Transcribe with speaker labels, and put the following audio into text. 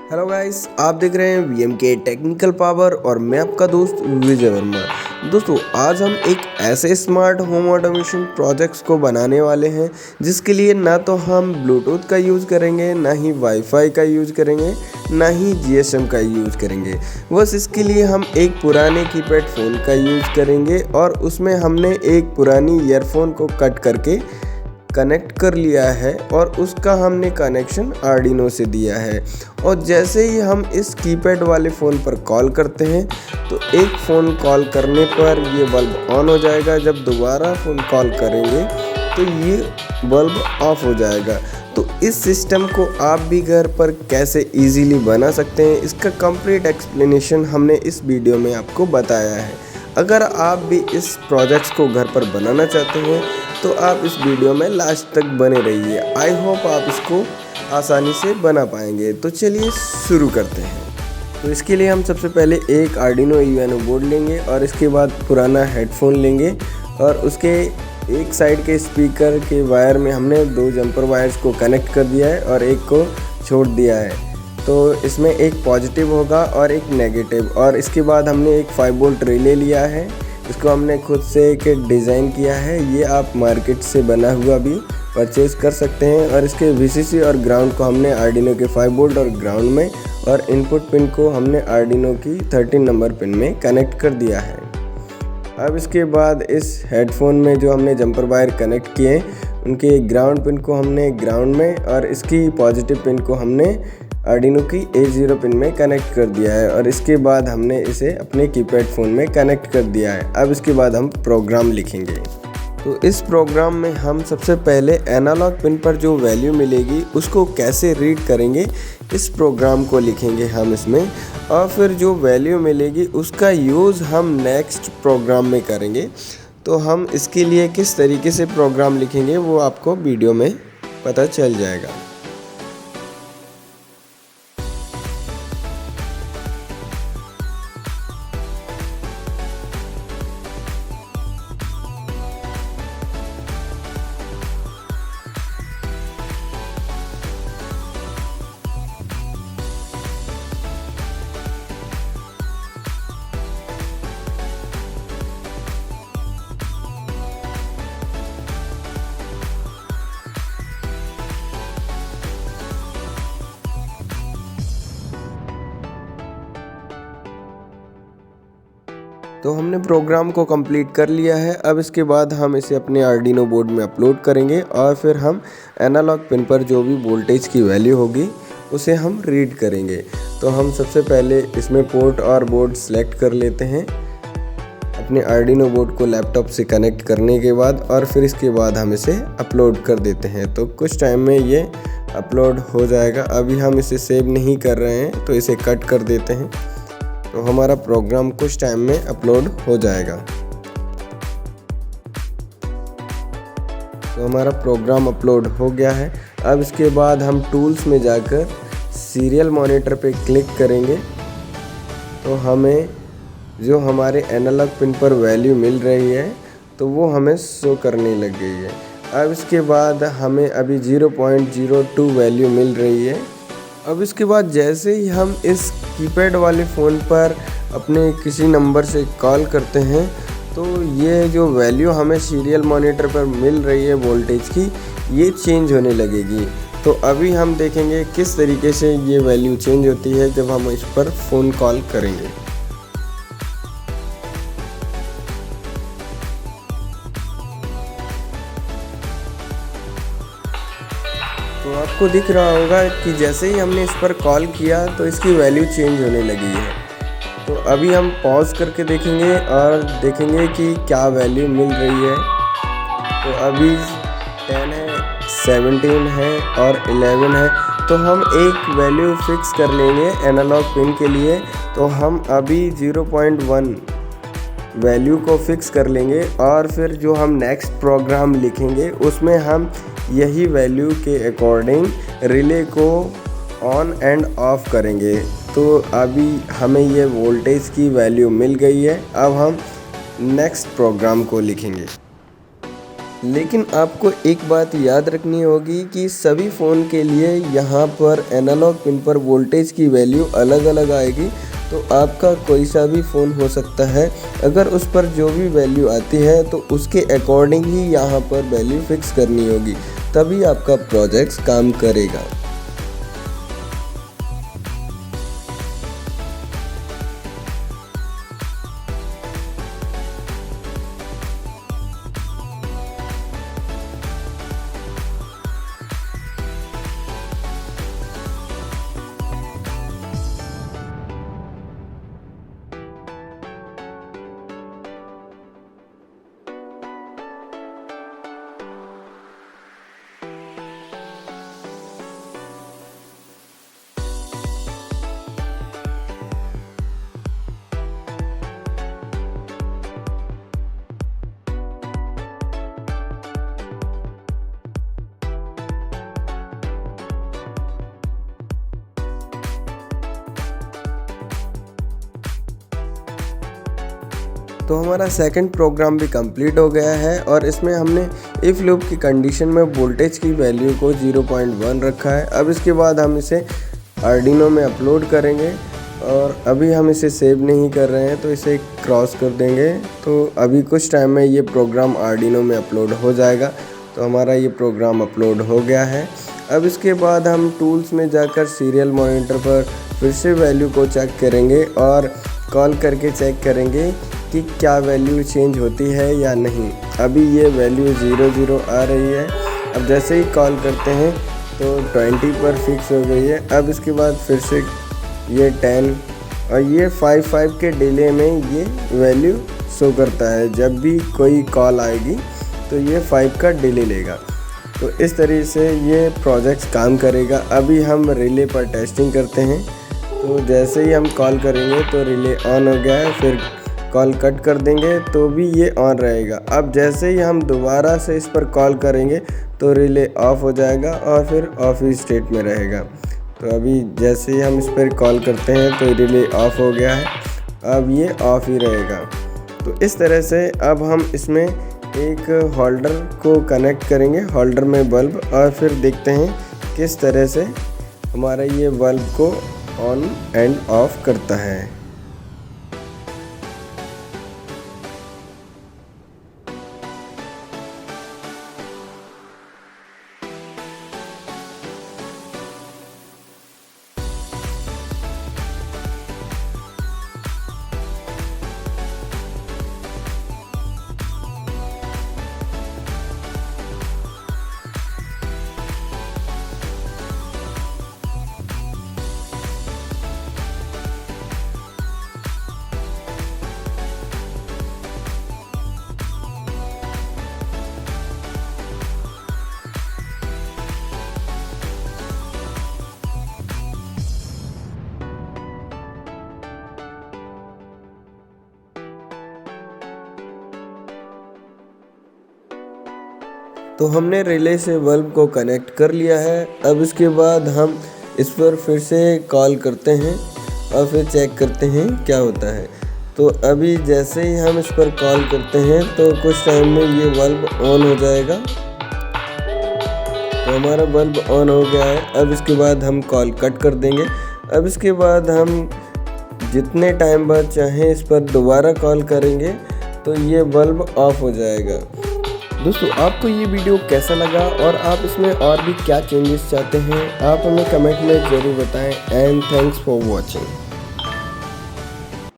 Speaker 1: Hello guys, आप देख रहे हैं वीएमके टेक्निकल पावर और मैं आपका दोस्त विजय वर्मा। दोस्तों, आज हम एक ऐसे स्मार्ट होम ऑटोमेशन प्रोजेक्ट्स को बनाने वाले हैं जिसके लिए ना तो हम ब्लूटूथ का यूज़ करेंगे, ना ही वाईफाई का यूज़ करेंगे, ना ही जीएसएम का यूज़ करेंगे। बस इसके लिए हम एक पुराने कीपैड फ़ोन का यूज़ करेंगे और उसमें हमने एक पुरानी ईयरफोन को कट करके कनेक्ट कर लिया है और उसका हमने कनेक्शन आर्डिनो से दिया है। और जैसे ही हम इस कीपैड वाले फ़ोन पर कॉल करते हैं तो एक फ़ोन कॉल करने पर ये बल्ब ऑन हो जाएगा, जब दोबारा फ़ोन कॉल करेंगे तो ये बल्ब ऑफ हो जाएगा। तो इस सिस्टम को आप भी घर पर कैसे इजीली बना सकते हैं, इसका कंप्लीट एक्सप्लेनेशन हमने इस वीडियो में आपको बताया है। अगर आप भी इस प्रोजेक्ट्स को घर पर बनाना चाहते हैं तो आप इस वीडियो में लास्ट तक बने रहिए। आई होप आप इसको आसानी से बना पाएंगे। तो चलिए शुरू करते हैं। तो इसके लिए हम सबसे पहले एक आर्डिनो यूएनओ बोर्ड लेंगे और इसके बाद पुराना हेडफोन लेंगे और उसके एक साइड के स्पीकर के वायर में हमने 2 जंपर वायर्स को कनेक्ट कर दिया है और एक को छोड़ दिया है। तो इसमें एक पॉजिटिव होगा और एक नेगेटिव। और इसके बाद हमने एक 5 वोल्ट रिले लिया है, इसको हमने खुद से एक डिज़ाइन किया है। ये आप मार्केट से बना हुआ भी परचेज कर सकते हैं। और इसके वीसीसी और ग्राउंड को हमने आर्डिनो के 5 वोल्ट और ग्राउंड में, और इनपुट पिन को हमने आर्डिनो की 13 नंबर पिन में कनेक्ट कर दिया है। अब इसके बाद इस हेडफोन में जो हमने जंपर वायर कनेक्ट किए उनके ग्राउंड पिन को हमने ग्राउंड में और इसकी पॉजिटिव पिन को हमने आर्डिनो की A0 पिन में कनेक्ट कर दिया है। और इसके बाद हमने इसे अपने कीपैड फ़ोन में कनेक्ट कर दिया है। अब इसके बाद हम प्रोग्राम लिखेंगे। तो इस प्रोग्राम में हम सबसे पहले एनालॉग पिन पर जो वैल्यू मिलेगी उसको कैसे रीड करेंगे, इस प्रोग्राम को लिखेंगे हम इसमें। और फिर जो वैल्यू मिलेगी उसका यूज़ हम नेक्स्ट प्रोग्राम में करेंगे। तो हम इसके लिए किस तरीके से प्रोग्राम लिखेंगे वो आपको वीडियो में पता चल जाएगा। तो हमने प्रोग्राम को कंप्लीट कर लिया है। अब इसके बाद हम इसे अपने आर्डिनो बोर्ड में अपलोड करेंगे और फिर हम एनालॉग पिन पर जो भी वोल्टेज की वैल्यू होगी उसे हम रीड करेंगे। तो हम सबसे पहले इसमें पोर्ट और बोर्ड सेलेक्ट कर लेते हैं अपने आर्डिनो बोर्ड को लैपटॉप से कनेक्ट करने के बाद, और फिर इसके बाद हम इसे अपलोड कर देते हैं। तो कुछ टाइम में ये अपलोड हो जाएगा। अभी हम इसे सेव नहीं कर रहे हैं तो इसे कट कर देते हैं। तो हमारा प्रोग्राम कुछ टाइम में अपलोड हो जाएगा। तो हमारा प्रोग्राम अपलोड हो गया है। अब इसके बाद हम टूल्स में जाकर सीरियल मॉनिटर पे क्लिक करेंगे तो हमें जो हमारे एनालॉग पिन पर वैल्यू मिल रही है तो वो हमें शो करने लग गई है। अब इसके बाद हमें अभी 0.02 वैल्यू मिल रही है। अब इसके बाद जैसे ही हम इस कीपैड वाले फ़ोन पर अपने किसी नंबर से कॉल करते हैं तो ये जो वैल्यू हमें सीरियल मॉनिटर पर मिल रही है वोल्टेज की, ये चेंज होने लगेगी। तो अभी हम देखेंगे किस तरीके से ये वैल्यू चेंज होती है जब हम इस पर फ़ोन कॉल करेंगे। तो आपको दिख रहा होगा कि जैसे ही हमने इस पर कॉल किया तो इसकी वैल्यू चेंज होने लगी है। तो अभी हम पॉज करके देखेंगे और देखेंगे कि क्या वैल्यू मिल रही है। तो अभी 10 है, 17 है और 11 है। तो हम एक वैल्यू फिक्स कर लेंगे एनालॉग पिन के लिए। तो हम अभी 0.1 वैल्यू को फिक्स कर लेंगे और फिर जो हम नेक्स्ट प्रोग्राम लिखेंगे उसमें हम यही वैल्यू के अकॉर्डिंग रिले को ऑन एंड ऑफ करेंगे। तो अभी हमें ये वोल्टेज की वैल्यू मिल गई है। अब हम नेक्स्ट प्रोग्राम को लिखेंगे। लेकिन आपको एक बात याद रखनी होगी कि सभी फ़ोन के लिए यहाँ पर एनालॉग पिन पर वोल्टेज की वैल्यू अलग अलग आएगी। तो आपका कोई सा भी फ़ोन हो सकता है, अगर उस पर जो भी वैल्यू आती है तो उसके अकॉर्डिंग ही यहाँ पर वैल्यू फिक्स करनी होगी, तभी आपका प्रोजेक्ट काम करेगा। तो हमारा सेकंड प्रोग्राम भी कंप्लीट हो गया है और इसमें हमने इफ़ लूप की कंडीशन में वोल्टेज की वैल्यू को 0.1 रखा है। अब इसके बाद हम इसे आर्डिनो में अपलोड करेंगे और अभी हम इसे सेव नहीं कर रहे हैं तो इसे क्रॉस कर देंगे। तो अभी कुछ टाइम में ये प्रोग्राम आर्डिनो में अपलोड हो जाएगा। तो हमारा ये प्रोग्राम अपलोड हो गया है। अब इसके बाद हम टूल्स में जाकर सीरियल मॉनिटर पर फिर से वैल्यू को चेक करेंगे और कॉल करके चेक करेंगे कि क्या वैल्यू चेंज होती है या नहीं। अभी ये वैल्यू 00 आ रही है। अब जैसे ही कॉल करते हैं तो 20 पर फिक्स हो गई है। अब इसके बाद फिर से ये 10 और ये 5 के डिले में ये वैल्यू शो करता है। जब भी कोई कॉल आएगी तो ये 5 का डिले लेगा। तो इस तरीके से ये प्रोजेक्ट काम करेगा। अभी हम रिले पर टेस्टिंग करते हैं। तो जैसे ही हम कॉल करेंगे तो रिले ऑन हो गया है, फिर कॉल कट कर देंगे तो भी ये ऑन रहेगा। अब जैसे ही हम दोबारा से इस पर कॉल करेंगे तो रिले ऑफ हो जाएगा और फिर ऑफ ही स्टेट में रहेगा। तो अभी जैसे ही हम इस पर कॉल करते हैं तो रिले ऑफ हो गया है, अब ये ऑफ ही रहेगा। तो इस तरह से अब हम इसमें एक होल्डर को कनेक्ट करेंगे, होल्डर में बल्ब, और फिर देखते हैं किस तरह से हमारा ये बल्ब को ऑन एंड ऑफ करता है। तो हमने रिले से बल्ब को कनेक्ट कर लिया है। अब इसके बाद हम इस पर फिर से कॉल करते हैं और फिर चेक करते हैं क्या होता है। तो अभी जैसे ही हम इस पर कॉल करते हैं तो कुछ टाइम में ये बल्ब ऑन हो जाएगा। तो हमारा बल्ब ऑन हो गया है। अब इसके बाद हम कॉल कट कर देंगे। अब इसके बाद हम जितने टाइम बाद चाहें इस पर दोबारा कॉल करेंगे तो ये बल्ब ऑफ हो जाएगा। दोस्तों, आपको ये वीडियो कैसा लगा और आप इसमें और भी क्या चेंजेस चाहते हैं, आप हमें कमेंट में ज़रूर बताएं। And thanks for watching.